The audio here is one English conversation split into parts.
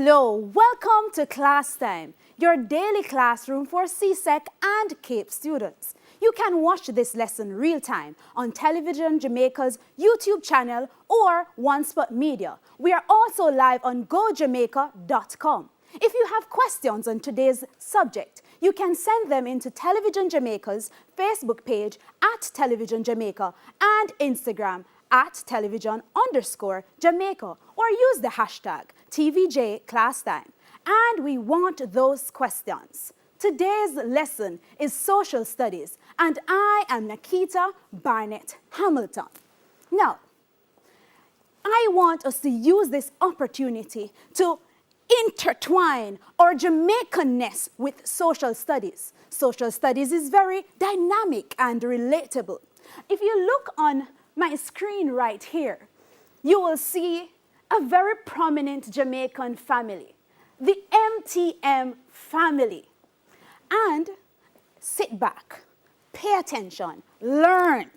Hello, welcome to Class Time, your daily classroom for CSEC and CAPE students. You can watch this lesson real-time on Television Jamaica's YouTube channel or One Spot Media. We are also live on gojamaica.com. If you have questions on today's subject, you can send them into Television Jamaica's Facebook page at Television Jamaica and Instagram at television_Jamaica, or use the hashtag TVJClassTime. And we want those questions. Today's lesson is Social Studies, and I am Nikita Barnett Hamilton. Now, I want us to use this opportunity to intertwine our Jamaicanness with social studies. Social studies is very dynamic and relatable. If you look on my screen right here, you will see a very prominent Jamaican family, the MTM family. And sit back, pay attention, learn.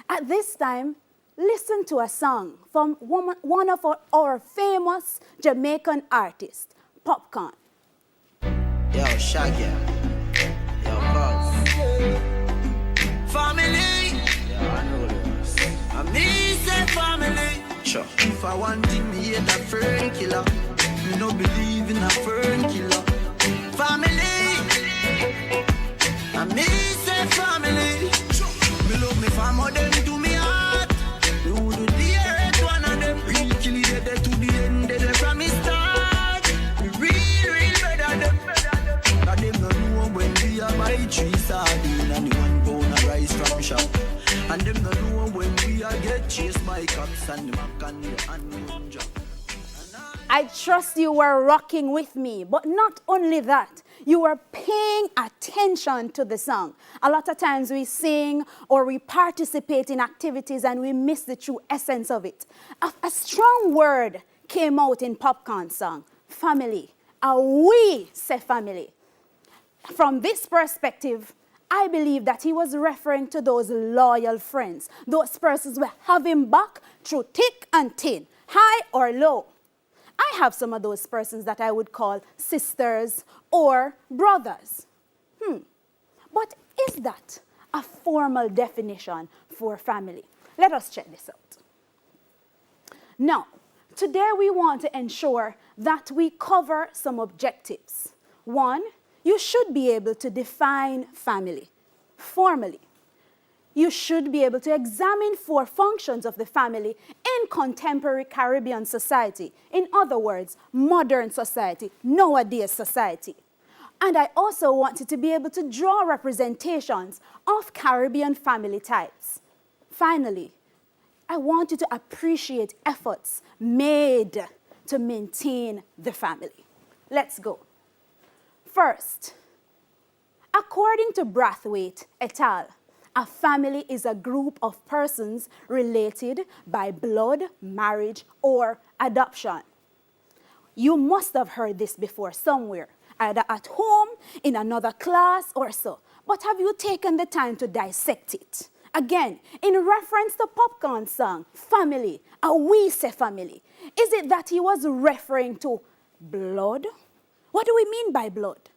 At this time, listen to a song from one of our famous Jamaican artists, Popcorn. Yo, Shaggy. Yo, Buzz. Family. Yo, I know this. I mean, say family. Sure. If I want thing, me hate a fern killer. Me no believe in a fern killer. Family. I mean, say family. Me love me family, them to me heart. Me would do the earth, one of them. Real kill it, they to the end, they from me start. Me real better them. That them no know when we are buy 3 sardines and 1 pound of rice from shop. And them no know when we are get chased by cops and the mac and the unknown job. I trust you were rocking with me, but not only that, you were paying attention to the song. A lot of times we sing or we participate in activities and we miss the true essence of it. A strong word came out in Popcorn's song, family. We say family. From this perspective, I believe that he was referring to those loyal friends, those persons who have him back through thick and thin, high or low. I have some of those persons that I would call sisters or brothers. But is that a formal definition for family? Let us check this out. Now, today we want to ensure that we cover some objectives. One, you should be able to define family formally. You should be able to examine 4 functions of the family in contemporary Caribbean society. In other words, modern society, nowadays society. And I also want you to be able to draw representations of Caribbean family types. Finally, I want you to appreciate efforts made to maintain the family. Let's go. First, according to Brathwaite et al., a family is a group of persons related by blood, marriage, or adoption. You must have heard this before somewhere, either at home, in another class, or so. But have you taken the time to dissect it? Again, in reference to Popcorn's song, family, we say family. Is it that he was referring to blood? What do we mean by blood?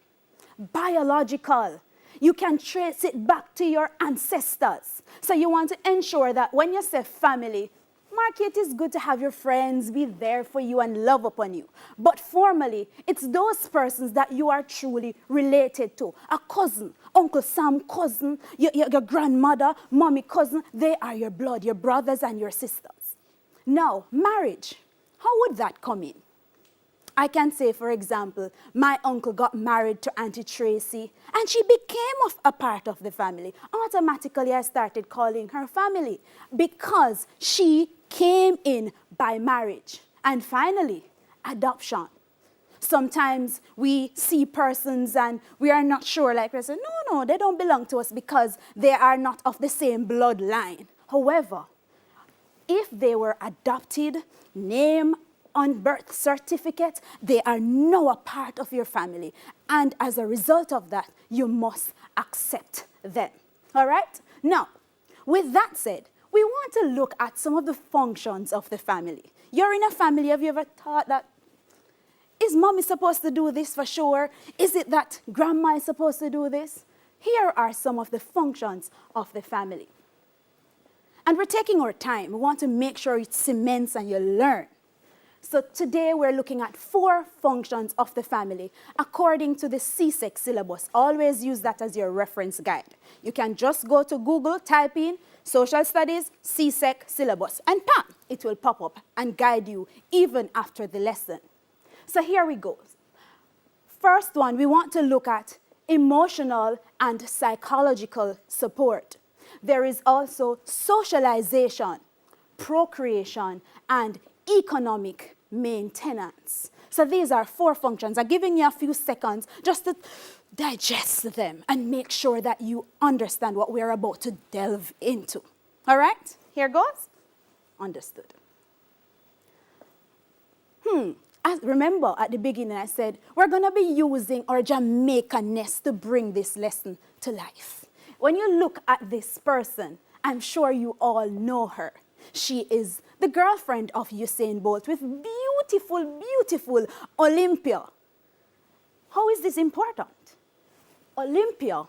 Biological. You can trace it back to your ancestors. So you want to ensure that when you say family, Mark, it is good to have your friends be there for you and love upon you. But formally, it's those persons that you are truly related to. A cousin, Uncle Sam cousin, your grandmother, mommy cousin, they are your blood, your brothers and your sisters. Now, marriage, how would that come in? I can say, for example, my uncle got married to Auntie Tracy and she became a part of the family. Automatically, I started calling her family because she came in by marriage. And finally, adoption. Sometimes we see persons and we are not sure, like we say, no, they don't belong to us because they are not of the same bloodline. However, if they were adopted, name on birth certificate, they are now a part of your family. And as a result of that, you must accept them. All right? Now, with that said, we want to look at some of the functions of the family. You're in a family, have you ever thought that is mommy supposed to do this for sure? Is it that grandma is supposed to do this? Here are some of the functions of the family. And we're taking our time. We want to make sure it cements and you learn. So today we're looking at 4 functions of the family according to the CSEC syllabus. Always use that as your reference guide. You can just go to Google, type in Social Studies, CSEC syllabus, and bam, it will pop up and guide you even after the lesson. So here we go. First one, we want to look at emotional and psychological support. There is also socialization, procreation, and economic maintenance. So these are 4 functions. I'm giving you a few seconds just to digest them and make sure that you understand what we're about to delve into. All right? Here goes. Understood. Remember at the beginning I said we're going to be using our Jamaican-ness to bring this lesson to life. When you look at this person, I'm sure you all know her. She is the girlfriend of Usain Bolt with beautiful, beautiful Olympia. How is this important? Olympia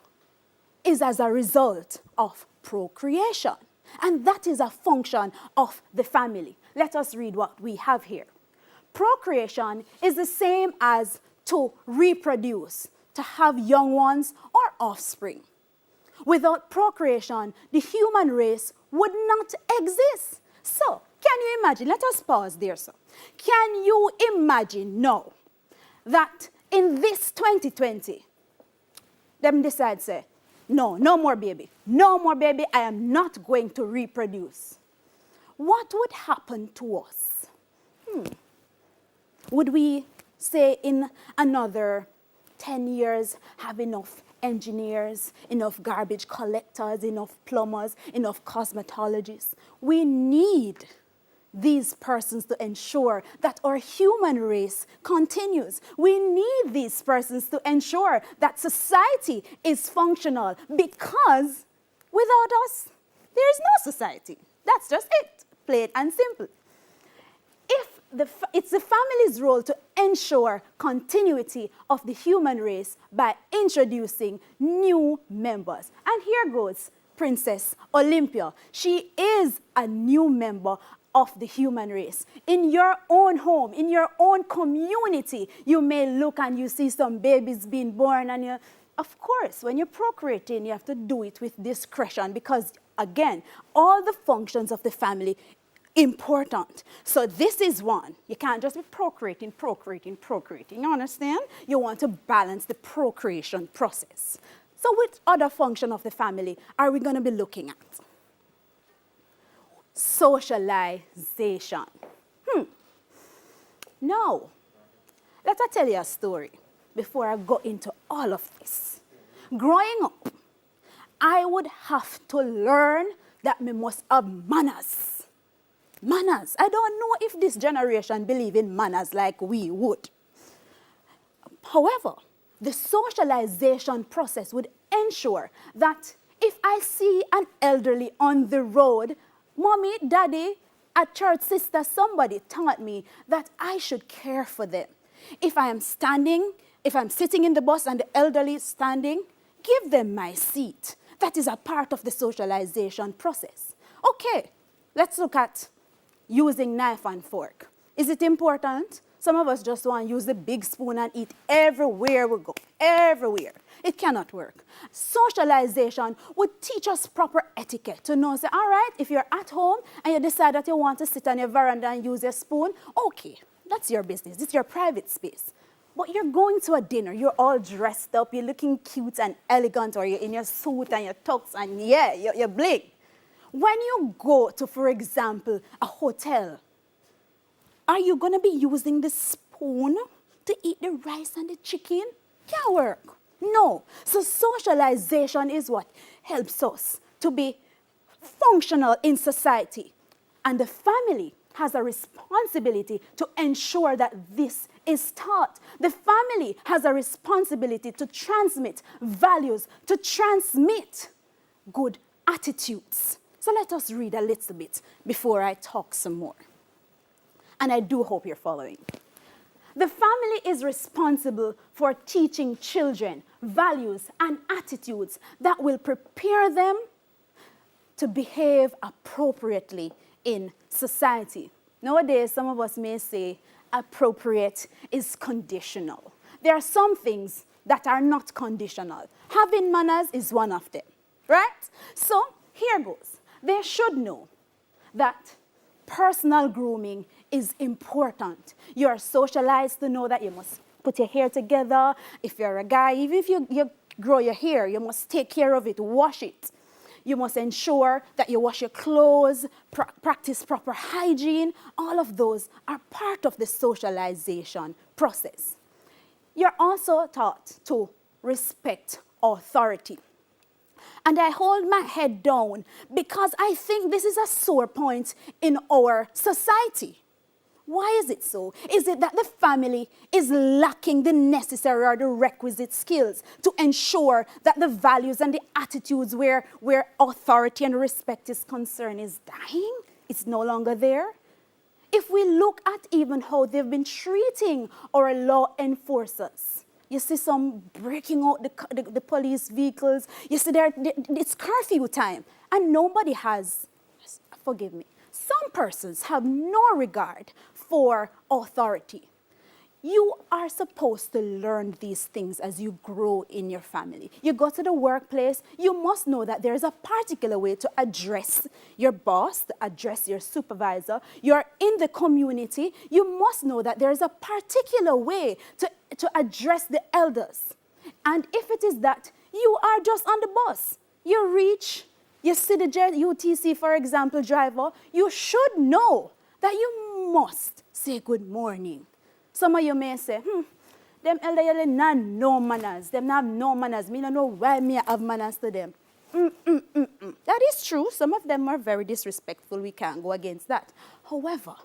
is as a result of procreation, and that is a function of the family. Let us read what we have here. Procreation is the same as to reproduce, to have young ones or offspring. Without procreation, the human race would not exist. So, can you imagine? Let us pause there, sir. Can you imagine now that in this 2020, them decide, say, no more baby. No more baby, I am not going to reproduce. What would happen to us? Would we, say, in another 10 years, have enough engineers, enough garbage collectors, enough plumbers, enough cosmetologists? We need these persons to ensure that our human race continues. We need these persons to ensure that society is functional, because without us, there is no society. That's just it, plain and simple. It's the family's role to ensure continuity of the human race by introducing new members. And here goes Princess Olympia. She is a new member of the human race. In your own home, in your own community, you may look and you see some babies being born, and of course, when you're procreating, you have to do it with discretion because, again, all the functions of the family important. So this is one. You can't just be procreating. You understand? You want to balance the procreation process. So which other function of the family are we going to be looking at? Socialization. Now, let me tell you a story before I go into all of this. Growing up, I would have to learn that we must have manners. Manners. I don't know if this generation believe in manners like we would. However, the socialization process would ensure that if I see an elderly on the road, mommy, daddy, a church sister, somebody taught me that I should care for them. If I'm sitting in the bus and the elderly is standing, give them my seat. That is a part of the socialization process. Okay, let's look at using knife and fork. Is it important? Some of us just want to use the big spoon and eat everywhere we go, everywhere. It cannot work. Socialization would teach us proper etiquette to know, say, all right, if you're at home and you decide that you want to sit on your veranda and use your spoon, okay, that's your business. It's your private space. But you're going to a dinner, you're all dressed up, you're looking cute and elegant, or you're in your suit and your tux, and yeah, you're bling. When you go to, for example, a hotel, are you going to be using the spoon to eat the rice and the chicken? Can't work. No. So socialization is what helps us to be functional in society. And the family has a responsibility to ensure that this is taught. The family has a responsibility to transmit values, to transmit good attitudes. So let us read a little bit before I talk some more. And I do hope you're following. The family is responsible for teaching children values and attitudes that will prepare them to behave appropriately in society. Nowadays, some of us may say appropriate is conditional. There are some things that are not conditional. Having manners is one of them, right? So here goes. They should know that personal grooming is important. You're socialized to know that you must put your hair together. If you're a guy, even if you grow your hair, you must take care of it, wash it. You must ensure that you wash your clothes, practice proper hygiene. All of those are part of the socialization process. You're also taught to respect authority. And I hold my head down because I think this is a sore point in our society. Why is it so? Is it that the family is lacking the necessary or the requisite skills to ensure that the values and the attitudes where authority and respect is concerned is dying? It's no longer there? If we look at even how they've been treating our law enforcers, you see some breaking out the police vehicles. You see it's curfew time and nobody has, forgive me, some persons have no regard for authority. You are supposed to learn these things as you grow in your family. You go to the workplace, you must know that there is a particular way to address your boss, to address your supervisor. You're in the community, you must know that there is a particular way to address the elders. And if it is that you are just on the bus, you reach, you see the UTC, for example, driver, you should know that you must say good morning. Some of you may say, them elder you not no manners. Them have no manners. Me don't know why me have manners to them. That is true. Some of them are very disrespectful. We can't go against that. However,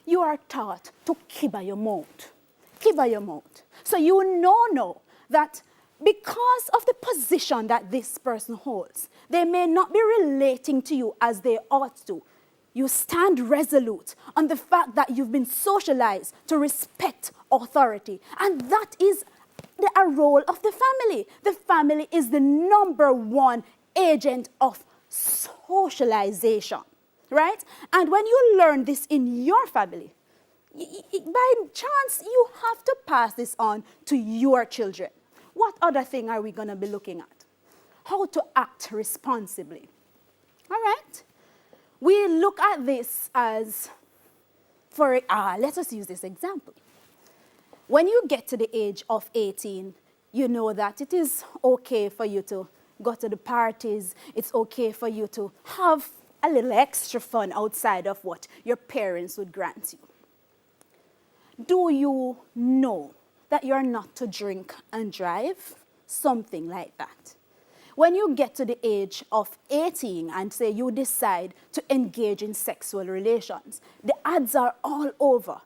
you are taught to keep your mouth. Keep your mouth. So you know that because of the position that this person holds, they may not be relating to you as they ought to. You stand resolute on the fact that you've been socialized to respect authority. And that is a role of the family. The family is the number one agent of socialization, right? And when you learn this in your family, by chance, you have to pass this on to your children. What other thing are we going to be looking at? How to act responsibly. All right? We look at this as, let us use this example. When you get to the age of 18, you know that it is okay for you to go to the parties. It's okay for you to have a little extra fun outside of what your parents would grant you. Do you know that you're not to drink and drive? Something like that. When you get to the age of 18 and say you decide to engage in sexual relations, the ads are all over.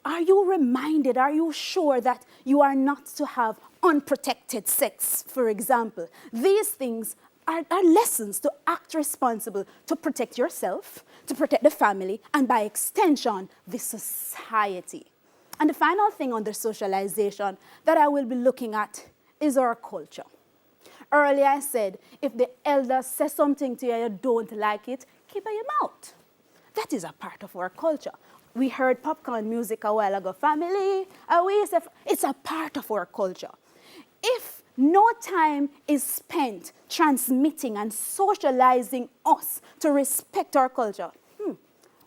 Are you reminded, are you sure that you are not to have unprotected sex, for example? These things are lessons to act responsible, to protect yourself, to protect the family, and by extension, the society. And the final thing on the socialization that I will be looking at is our culture. Earlier I said, if the elder says something to you, you don't like it, keep your mouth. That is a part of our culture. We heard popcorn music a while ago, family, it's a part of our culture. If no time is spent transmitting and socializing us to respect our culture,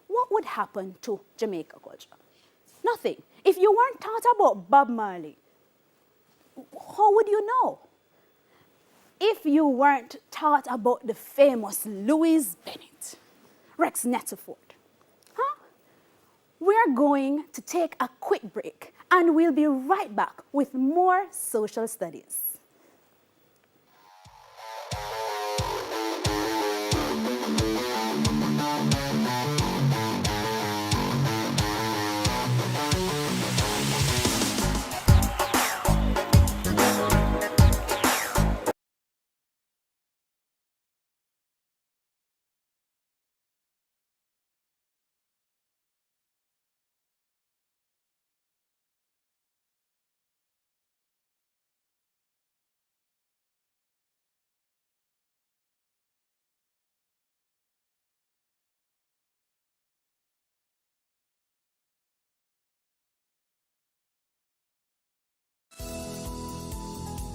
what would happen to Jamaica culture? Nothing. If you weren't taught about Bob Marley, how would you know? If you weren't taught about the famous Louis Bennett, Rex Netterford, we're going to take a quick break and we'll be right back with more social studies.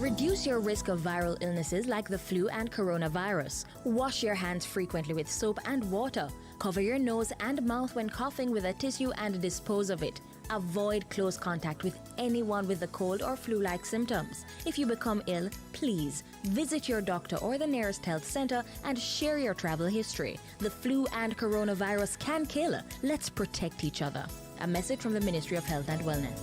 Reduce your risk of viral illnesses like the flu and coronavirus. Wash your hands frequently with soap and water. Cover your nose and mouth when coughing with a tissue and dispose of it. Avoid close contact with anyone with a cold or flu-like symptoms. If you become ill, please visit your doctor or the nearest health center and share your travel history. The flu and coronavirus can kill. Let's protect each other. A message from the Ministry of Health and Wellness.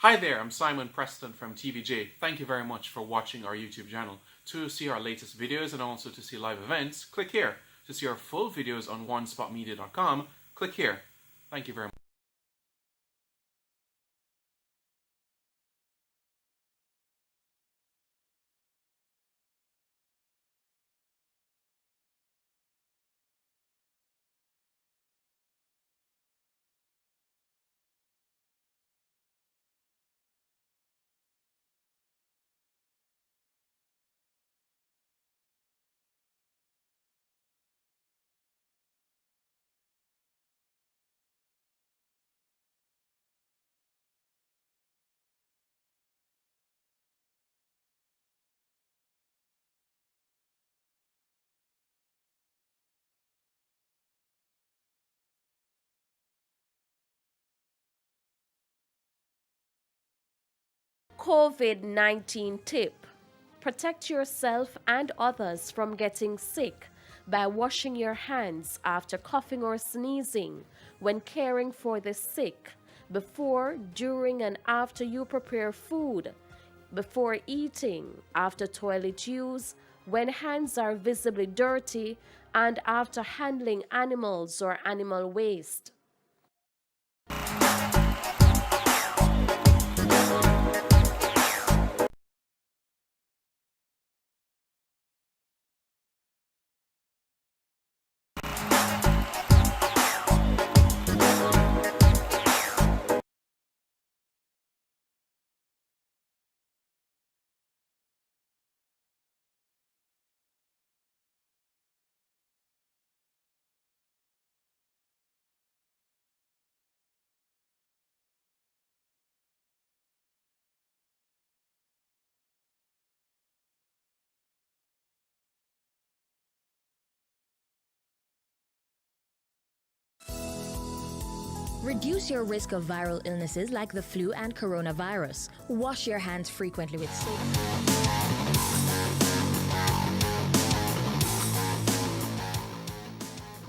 Hi there, I'm Simon Preston from TVJ. Thank you very much for watching our YouTube channel. To see our latest videos and also to see live events, click here. To see our full videos on onespotmedia.com, click here. Thank you very much. COVID-19 tip. Protect yourself and others from getting sick by washing your hands after coughing or sneezing, when caring for the sick, before, during, and after you prepare food, before eating, after toilet use, when hands are visibly dirty, and after handling animals or animal waste. Reduce your risk of viral illnesses like the flu and coronavirus. Wash your hands frequently with soap.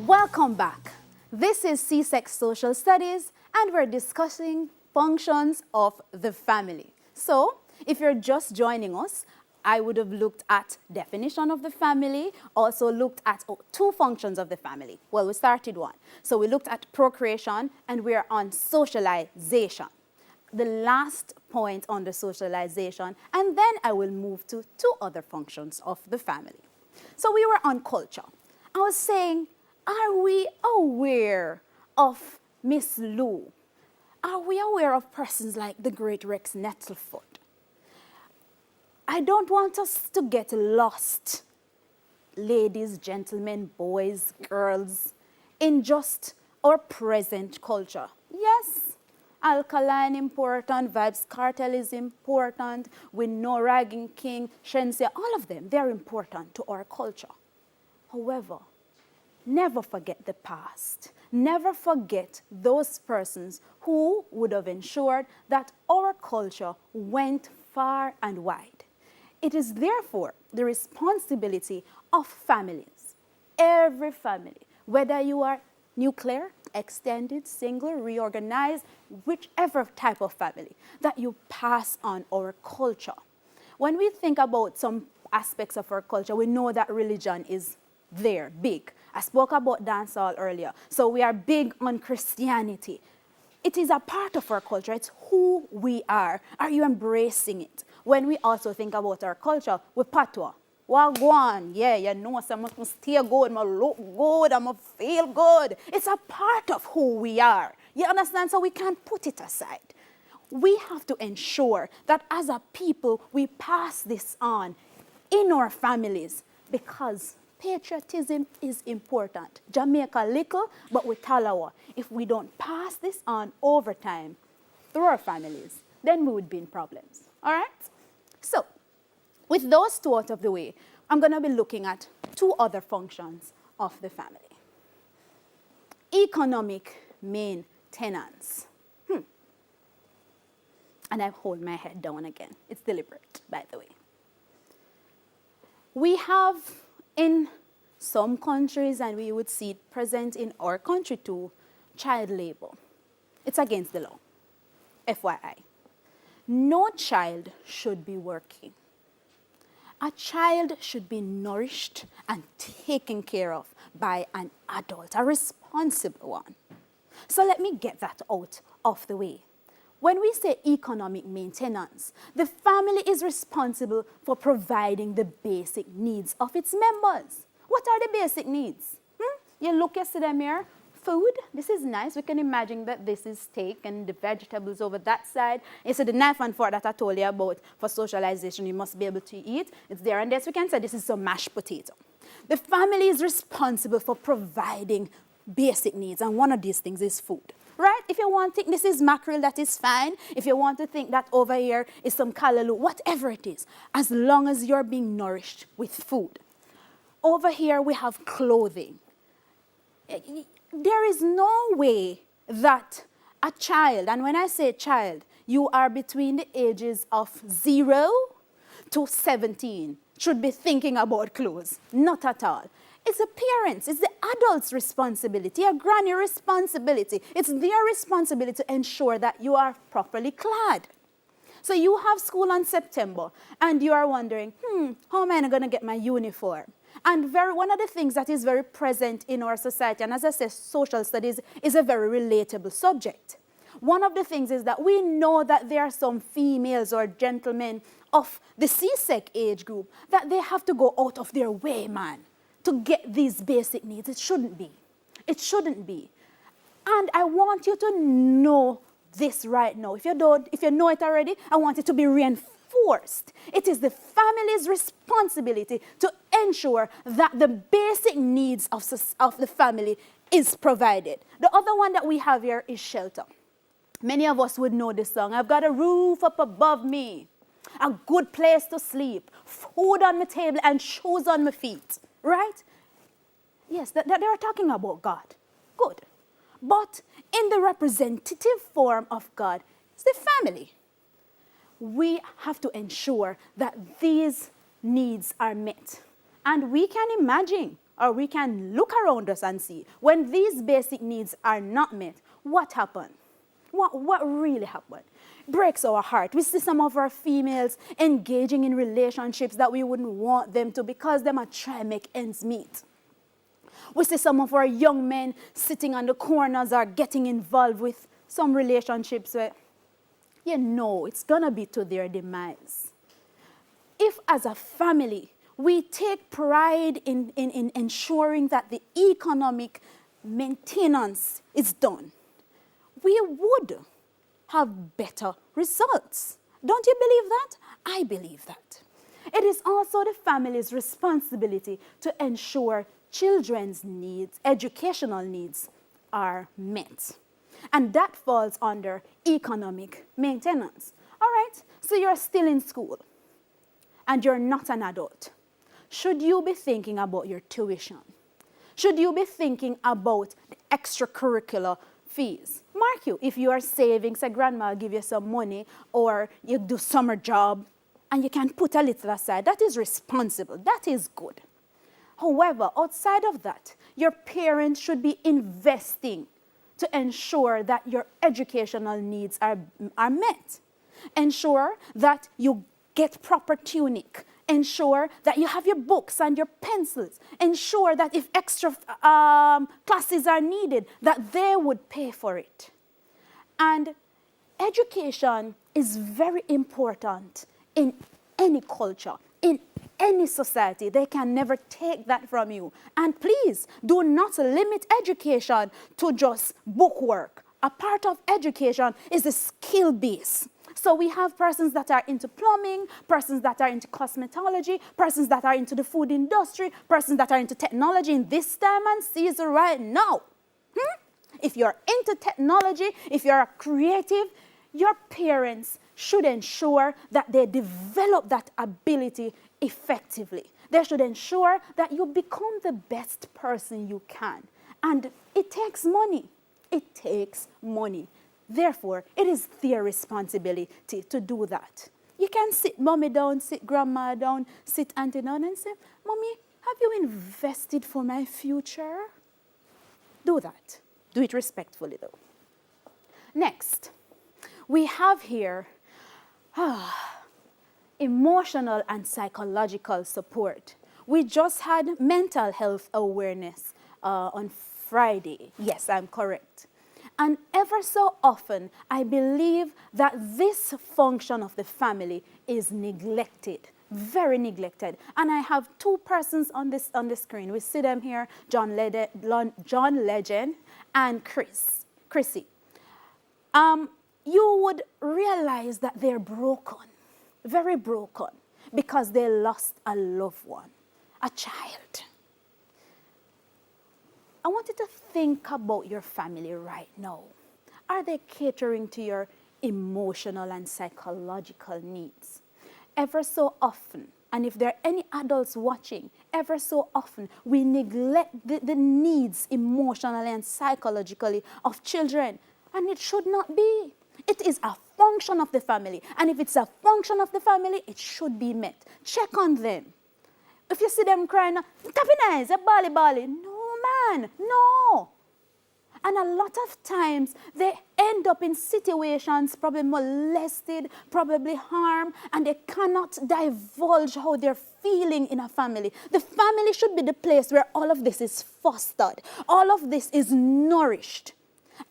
Welcome back. This is CSEC Social Studies, and we're discussing functions of the family. So, if you're just joining us, I would have looked at definition of the family, also looked at two functions of the family. Well, we started one. So we looked at procreation, and we're on socialization. The last point on the socialization, and then I will move to two other functions of the family. So we were on culture. I was saying, are we aware of Miss Lou? Are we aware of persons like the great Rex Nettlefoot? I don't want us to get lost, ladies, gentlemen, boys, girls, in just our present culture. Yes, alkaline important, Vibes Cartel is important, we know Ragging King, Shense, all of them, they're important to our culture. However, never forget the past. Never forget those persons who would have ensured that our culture went far and wide. It is therefore the responsibility of families, every family, whether you are nuclear, extended, single, reorganized, whichever type of family, that you pass on our culture. When we think about some aspects of our culture, we know that religion is there, big. I spoke about dancehall earlier, so we are big on Christianity. It is a part of our culture, it's who we are. Are you embracing it? When we also think about our culture, we patois. Wagwan, yeah, you know, so I stay good, I look good, I feel good. It's a part of who we are. You understand? So we can't put it aside. We have to ensure that as a people, we pass this on in our families, because patriotism is important. Jamaica little, but with Talawa. If we don't pass this on over time, through our families, then we would be in problems. All right? So, with those two out of the way, I'm going to be looking at two other functions of the family. Economic maintenance. And I hold my head down again. It's deliberate, by the way. We have in some countries, and we would see it present in our country too, child labor. It's against the law, FYI. No child should be working. A child should be nourished and taken care of by an adult, a responsible one. So let me get that out of the way. When we say economic maintenance, the family is responsible for providing the basic needs of its members. What are the basic needs? You look yesterday, here, food. This is nice. We can imagine that this is steak and the vegetables over that side. You see the knife and fork that I told you about for socialization, you must be able to eat. It's there and there. So we can say this is some mashed potato. The family is responsible for providing basic needs, and one of these things is food. Right? If you want to think this is mackerel, that is fine. If you want to think that over here is some callaloo, whatever it is, as long as you're being nourished with food. Over here we have clothing. There is no way that a child, and when I say child, you are between the ages of 0 to 17, should be thinking about clothes. Not at all. It's the parents, it's the adult's responsibility, a granny responsibility. It's their responsibility to ensure that you are properly clad. So you have school in September, and you are wondering, how am I going to get my uniform? And one of the things that is very present in our society, and as I say, social studies is a very relatable subject. One of the things is that we know that there are some females or gentlemen of the CSEC age group that they have to go out of their way, man, to get these basic needs. It shouldn't be. It shouldn't be. And I want you to know this right now. If you know it already, I want it to be reinforced. It is the family's responsibility to ensure that the basic needs of the family is provided. The other one that we have here is shelter. Many of us would know this song. I've got a roof up above me, a good place to sleep, food on my table, and shoes on my feet. Right? Yes, they are talking about God. Good. But in the representative form of God, it's the family. We have to ensure that these needs are met. And we can imagine, or we can look around us and see, when these basic needs are not met, what happened? What really happened? Breaks our heart. We see some of our females engaging in relationships that we wouldn't want them to because they might try and make ends meet. We see some of our young men sitting on the corners or getting involved with some relationships where, it's going to be to their demise. If as a family, we take pride in ensuring that the economic maintenance is done, we would have better results. Don't you believe that? I believe that. It is also the family's responsibility to ensure children's needs, educational needs, are met. And that falls under economic maintenance. All right, so you're still in school and you're not an adult. Should you be thinking about your tuition? Should you be thinking about the extracurricular fees? Mark you, if you are saving, say grandma will give you some money, or you do summer job, and you can put a little aside, that is responsible, that is good. However, outside of that, your parents should be investing to ensure that your educational needs are met. Ensure that you get proper tunic. Ensure that you have your books and your pencils. Ensure that if extra classes are needed, that they would pay for it. And education is very important in any culture, in any society. They can never take that from you. And please, do not limit education to just bookwork. A part of education is the skill base. So we have persons that are into plumbing, persons that are into cosmetology, persons that are into the food industry, persons that are into technology in this time and season right now. If you're into technology, if you're a creative, Your parents should ensure that they develop that ability effectively. They should ensure that you become the best person you can. And it takes money. It takes money. Therefore, it is their responsibility to do that. You can sit mommy down, sit grandma down, sit auntie down and say, Mommy, have you invested for my future? Do that. Do it respectfully though. Next, we have here emotional and psychological support. We just had mental health awareness on Friday. Yes, I'm correct. And ever so often, I believe that this function of the family is neglected, very neglected. And I have two persons on the screen. We see them here, John Legend and Chrissy. You would realize that they're broken, very broken, because they lost a loved one, a child. I want you to think about your family right now. Are they catering to your emotional and psychological needs? Ever so often, and if there are any adults watching, ever so often we neglect the needs emotionally and psychologically of children, and it should not be. It is a function of the family, and if it's a function of the family, it should be met. Check on them. If you see them crying, tapping eyes, bally. No, man, no. And a lot of times, they end up in situations, probably molested, probably harmed, and they cannot divulge how they're feeling in a family. The family should be the place where all of this is fostered. All of this is nourished.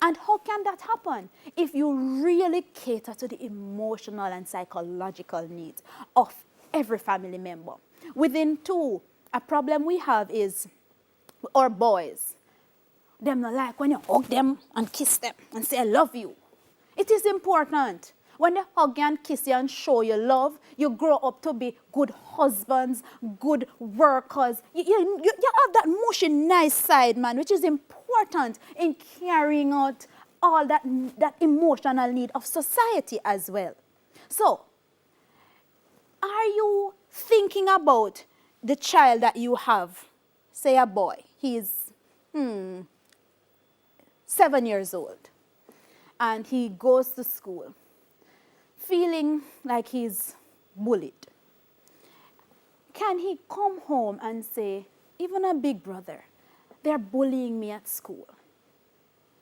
And how can that happen? If you really cater to the emotional and psychological needs of every family member. Within two, a problem we have is our boys. Them not like when you hug them and kiss them and say, I love you. It is important. When they hug you and kiss you and show you love, you grow up to be good husbands, good workers. You have that mushy, nice side, man, which is important in carrying out all that emotional need of society as well. So, are you thinking about the child that you have? Say a boy. He's 7 years old. And he goes to school feeling like he's bullied. Can he come home and say, even a big brother, they're bullying me at school.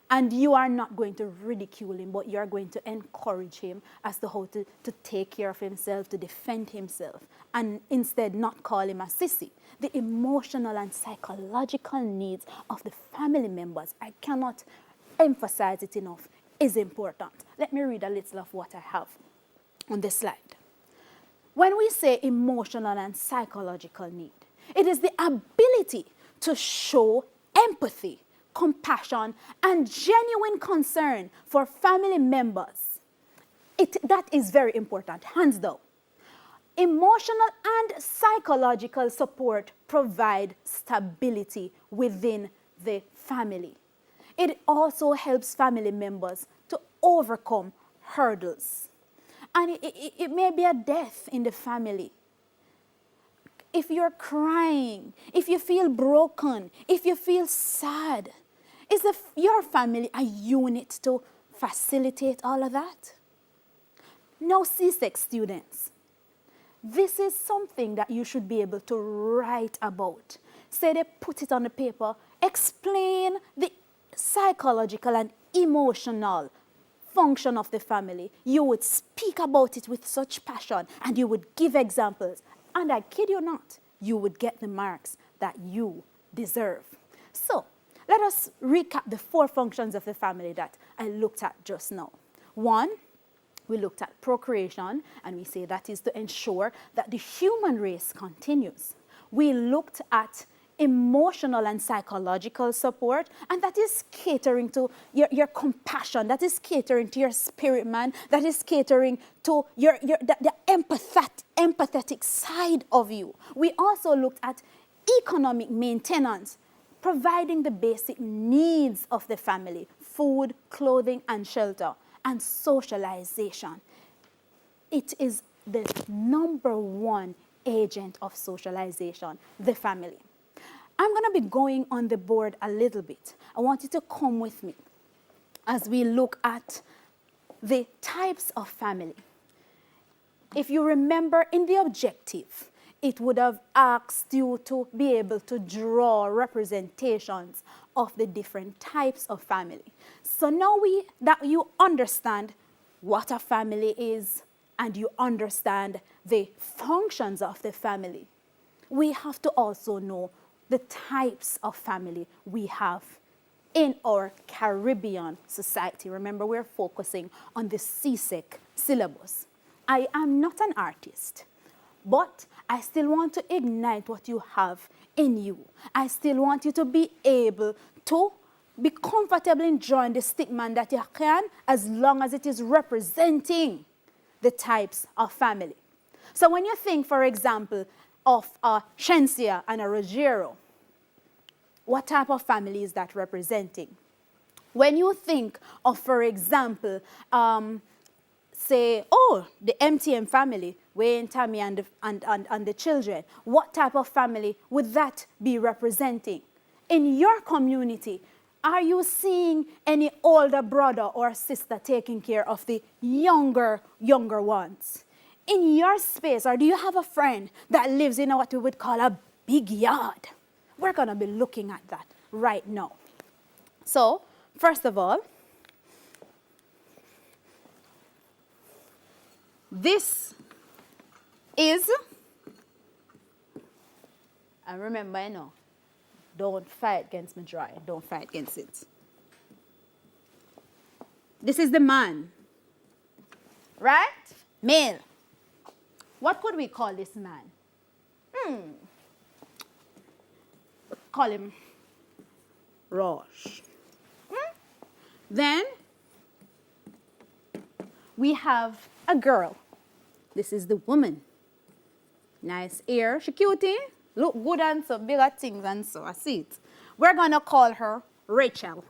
And you are not going to ridicule him, but you're going to encourage him as to how to take care of himself, to defend himself, and instead not call him a sissy. The emotional and psychological needs of the family members, I cannot emphasize it enough, is important. Let me read a little of what I have on the slide. When we say emotional and psychological need, it is the ability to show empathy, compassion, and genuine concern for family members. That is very important, hands down. Emotional and psychological support provide stability within the family. It also helps family members to overcome hurdles. And it may be a death in the family. If you're crying, if you feel broken, if you feel sad, is your family a unit to facilitate all of that? Now, CSEC students, this is something that you should be able to write about. Say they put it on the paper, explain the psychological and emotional function of the family. You would speak about it with such passion and you would give examples. And I kid you not, you would get the marks that you deserve. So, let us recap the 4 functions of the family that I looked at just now. 1, we looked at procreation, and we say that is to ensure that the human race continues. We looked at emotional and psychological support, and that is catering to your compassion, that is catering to your spirit man, that is catering to the empathetic side of you. We also looked at economic maintenance, providing the basic needs of the family, food, clothing, and shelter. and socialization. It is the number one agent of socialization, the family. I'm going to be going on the board a little bit. I want you to come with me as we look at the types of family. If you remember in the objective, it would have asked you to be able to draw representations of the different types of family. So now that you understand what a family is and you understand the functions of the family, we have to also know the types of family we have in our Caribbean society. Remember, we're focusing on the CSEC syllabus. I am not an artist, but I still want to ignite what you have in you. I still want you to be able to be comfortable in drawing the stickman that you can, as long as it is representing the types of family. So when you think, for example, of a Shensia and a Rogero, what type of family is that representing? When you think of, for example, say, oh, the MTM family, Wayne, Tammy, and the children, what type of family would that be representing? In your community, are you seeing any older brother or sister taking care of the younger ones? In your space, or do you have a friend that lives in what we would call a big yard? We're going to be looking at that right now. So, first of all, this is, and remember, I know, don't fight against my drawing. Don't fight against it. This is the man, right? Male. What could we call this man? Call him Rosh. Then we have a girl. This is the woman. Nice hair. She cutie. Look good and so bigger things and so. I see it. We're going to call her Rachel.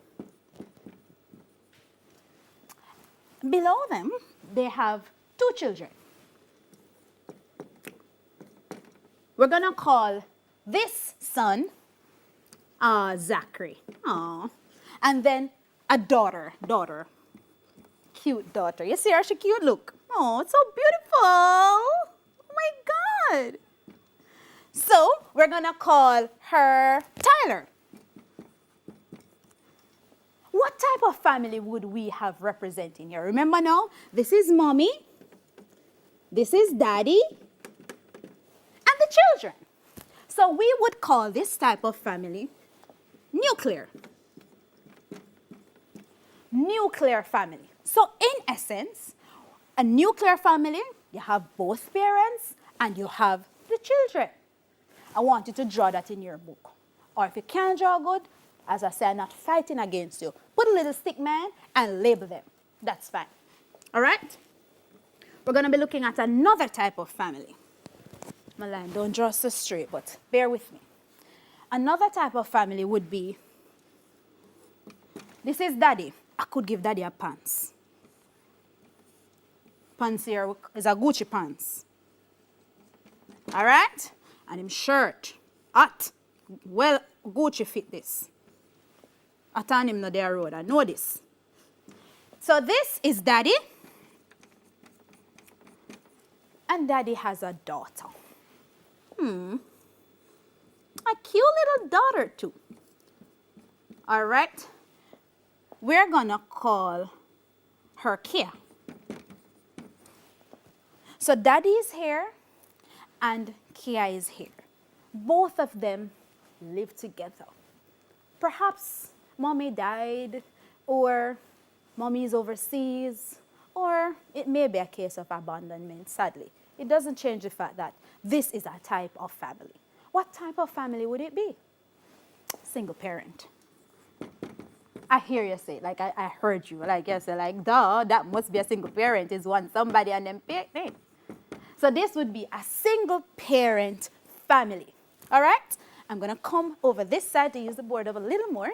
Below them, they have two children. We're going to call this son Zachary. Aww. And then a daughter. Cute daughter. You see her? She cute. Look. Oh, it's so beautiful. Oh my God. So we're going to call her Tyler. What type of family would we have representing here? Remember now, this is mommy, this is daddy, and the children. So we would call this type of family nuclear. Nuclear family. So in essence, a nuclear family, you have both parents and you have the children. I want you to draw that in your book. Or if you can't draw good, as I say, I'm not fighting against you. Put a little stick man and label them. That's fine. All right? We're going to be looking at another type of family. My line, don't draw so straight, but bear with me. Another type of family would be, this is daddy. I could give daddy a pants. Pants here is a Gucci pants. All right? And him shirt. Hot. Well, Gucci fit this. I turn him no there road. I know this. So this is daddy. And daddy has a daughter. A cute little daughter too. All right. We're gonna call her Kia. So daddy is here and Kia is here. Both of them live together. Perhaps mommy died, or mommy is overseas, or it may be a case of abandonment, sadly. It doesn't change the fact that this is a type of family. What type of family would it be? Single parent. I hear you say, like I heard you, like you say, like, duh, that must be a single parent, is one somebody and then pay. So this would be a single parent family. All right? I'm going to come over this side to use the board up a little more,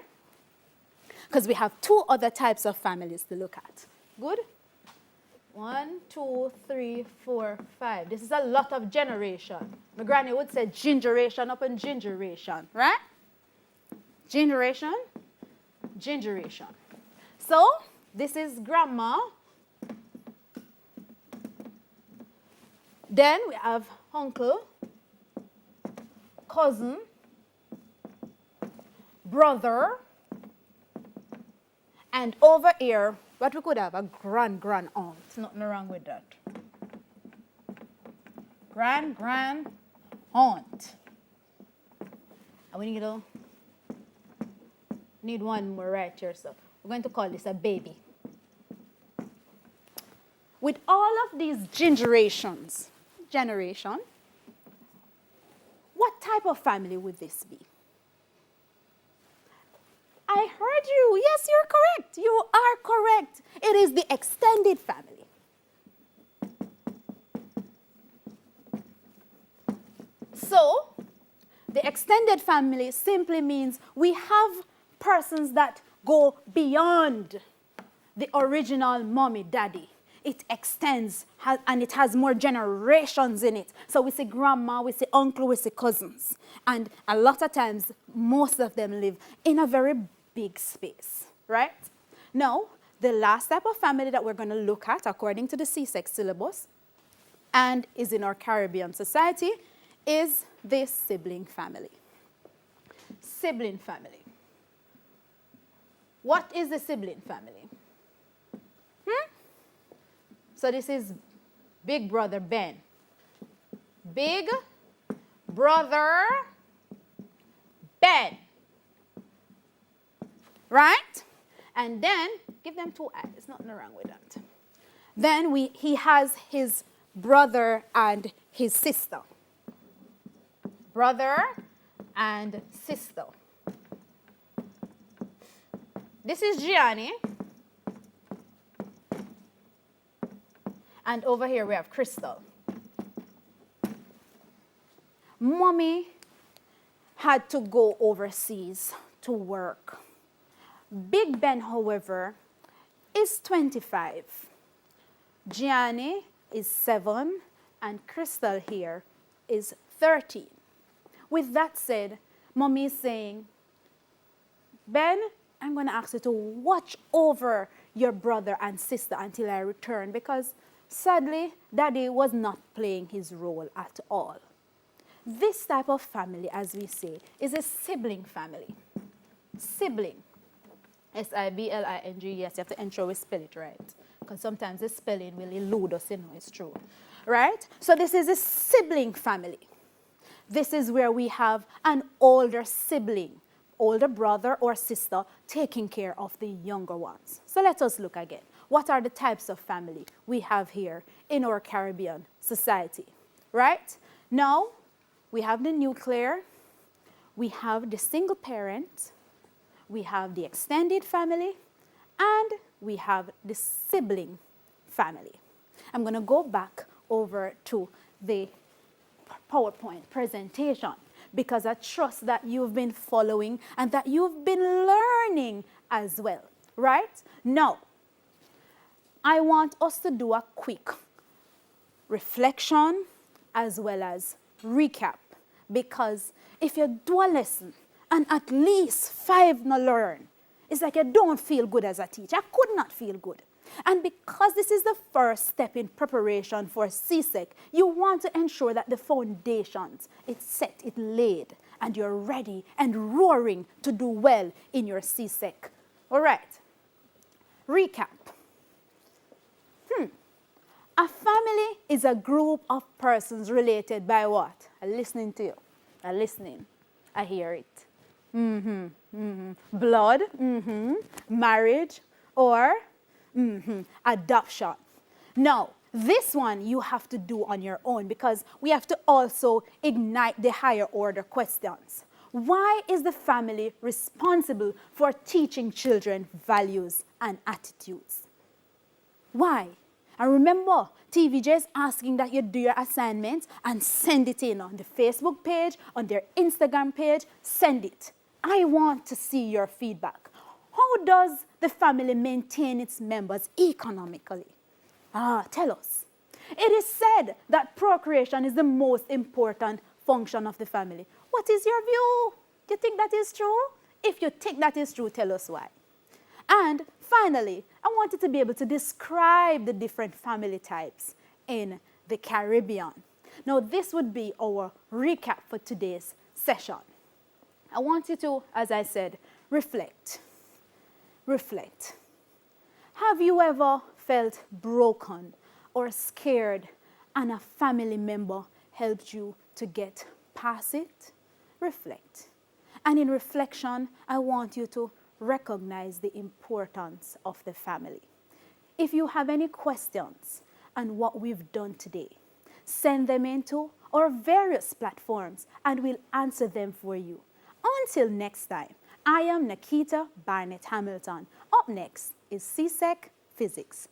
because we have two other types of families to look at. Good? 1, 2, 3, 4, 5. This is a lot of generation. My granny would say gingeration upon gingeration, right? Generation, gingeration. So, this is grandma. Then we have uncle, cousin, brother, and over here, what we could have, a grand-grand-aunt. Nothing wrong with that. Grand-grand-aunt. And we need one more right here, so we're going to call this a baby. With all of these generation, what type of family would this be? I heard you. Yes, you're correct. You are correct. It is the extended family. So, the extended family simply means we have persons that go beyond the original mommy, daddy. It extends and it has more generations in it. So we say grandma, we say uncle, we say cousins. And a lot of times, most of them live in a very big space, right? Now, the last type of family that we're going to look at, according to the CSEC syllabus, and is in our Caribbean society, is the sibling family. Sibling family. What is the sibling family? So this is Big Brother Ben. Big Brother Ben. Right? And then, give them 2 eyes. Nothing wrong with that. Then he has his brother and his sister. Brother and sister. This is Gianni. And over here we have Crystal. Mommy had to go overseas to work. Big Ben, however, is 25. Gianni is 7, and Crystal here is 13. With that said, Mommy is saying, Ben, I'm going to ask you to watch over your brother and sister until I return, because sadly, Daddy was not playing his role at all. This type of family, as we say, is a sibling family. Sibling. S-I-B-L-I-N-G. Yes, you have to ensure we spell it right, because sometimes the spelling will elude us, it's true. Right? So this is a sibling family. This is where we have an older sibling, older brother or sister taking care of the younger ones. So let us look again. What are the types of family we have here in our Caribbean society, right? Now, we have the nuclear, we have the single parent, we have the extended family, and we have the sibling family. I'm going to go back over to the PowerPoint presentation, because I trust that you've been following and that you've been learning as well, right? Now, I want us to do a quick reflection as well as recap, because if you do a lesson and at least 5 not learn, it's like you don't feel good as a teacher. I could not feel good. And because this is the first step in preparation for CSEC, you want to ensure that the foundations, it's set, it's laid, and you're ready and roaring to do well in your CSEC. All right. Recap. A family is a group of persons related by what? I'm listening to you. I'm listening. I hear it. Blood, marriage, or adoption. Now, this one you have to do on your own, because we have to also ignite the higher order questions. Why is the family responsible for teaching children values and attitudes? Why? And remember, TVJ is asking that you do your assignments and send it in on the Facebook page, on their Instagram page. Send it. I want to see your feedback. How does the family maintain its members economically? Tell us. It is said that procreation is the most important function of the family. What is your view? Do you think that is true? If you think that is true, tell us why. And finally, I want you to be able to describe the different family types in the Caribbean. Now, this would be our recap for today's session. I want you to, as I said, reflect. Reflect. Have you ever felt broken or scared and a family member helped you to get past it? Reflect. And in reflection, I want you to recognize the importance of the family. If you have any questions on what we've done today, send them into our various platforms and we'll answer them for you. Until next time, I am Nikita Barnett Hamilton. Up next is CSEC Physics.